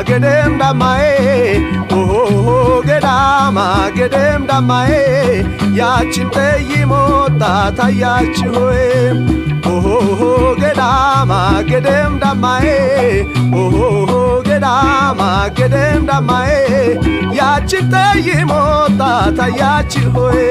Gedem damae, oh gedama gedem damae, yachin teyimota tayachihoe, oh gedama gedem damae, oh gedama gedem damae, yachin teyimota tayachihoe.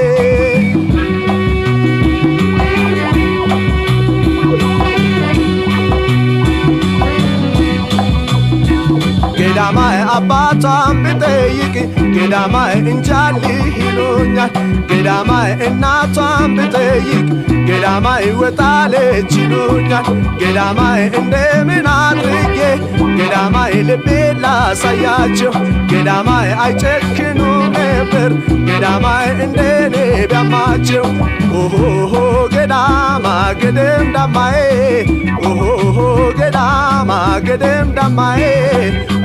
Gedamae abatam biteyik, gedamae injali hilunya, gedamae inatam biteyik, gedamae wetale chilunya, gedamae indeminadrige, gedamae lebela sayacho, gedamae aichekinu neber, gedamae indene biamacho, oh gedama gedem damae, oh gedama gedem damae.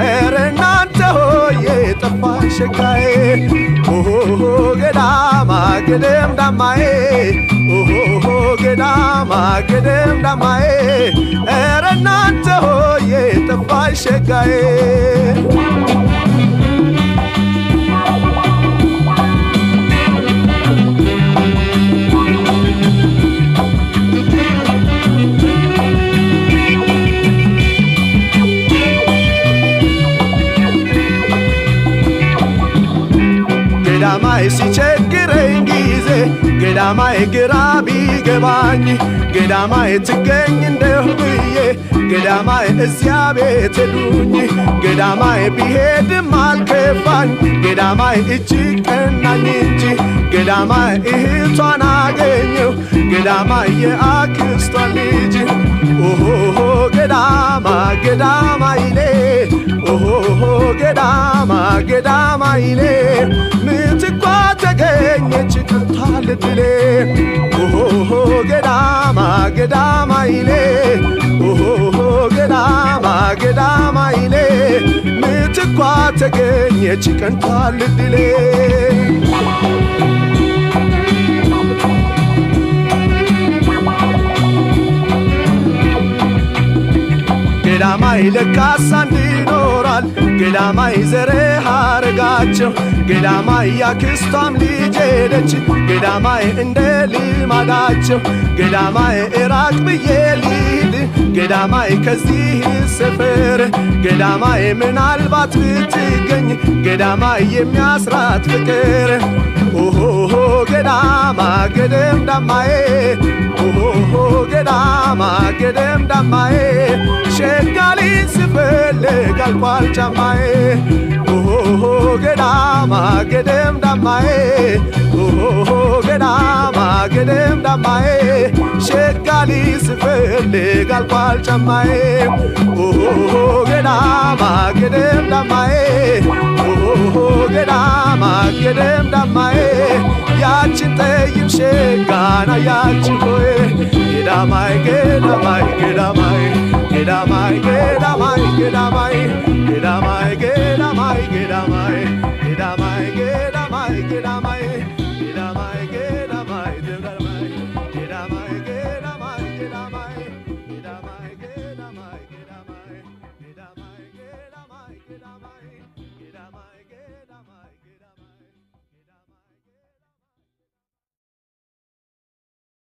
Erenante hoye tapashkae, oh gedama gedem damae, oh gedama gedem damae. Erenante hoye tapashkae. Gedamae si ቸግረኝ ጊዜ ገዳማይ ግራ ቢገባኝ ገዳማይ ትገኝ እንደው ብዬ ገዳማይ እዚያ ቤት ሄዱኝ ገዳማይ ቢሄድም አልከፋኝ ገዳማይ እጅግ ቀናኝ እንጂ ገዳማይ እህቷን አገኘው ገዳማይ የአክስቷን ልጅ ኦሆ ገዳማ ገዳማይሌ ኦሆ ገዳማ ገዳማይሌ ምትኳ ተገኘች ቀርታልትሌ ኦሆ ገዳማ ገዳማይሌ ኦሆ ገዳማ ገዳማይሌ ምትኳ ተገኘች ቀርታልትሌ ገዳማይ ለካስ አንድ ይኖራል ገዳማይ ዘረ ሐረጋቸው ገዳማይ ያክስቷም ልጅ ሄደች ገዳማይ እንደ ልማዳቸው ገዳማይ እራቅ ብዬ ልሂድ ገዳማይ ከዚህ ሰፈር ገዳማይ ምናልባት ብትገኝ ገዳማይ የሚያስራት ፍቅር ኦሆ ገዳማ ገደም ዳማዬ ኦሆ ገዳማ ገደም ዳማዬ ሸጋሊ ስፈልግ አልቋል ጫማዬ ኦሆ ገዳማ ገደም ዳማዬ ኦሆ ገዳማ ገደም ዳማዬ ሸጋሊ ስፈልግ አልቋል ጫማዬ ኦሆ ገዳማ ገደም ዳማዬ ኦሆ ገዳማ ገደም ዳማዬ ያችን ጠይም ሸጋና ያችን ሆይ ገዳማይ ገዳማይ ገዳማይ ገዳማይ ገዳማይ ገዳማይ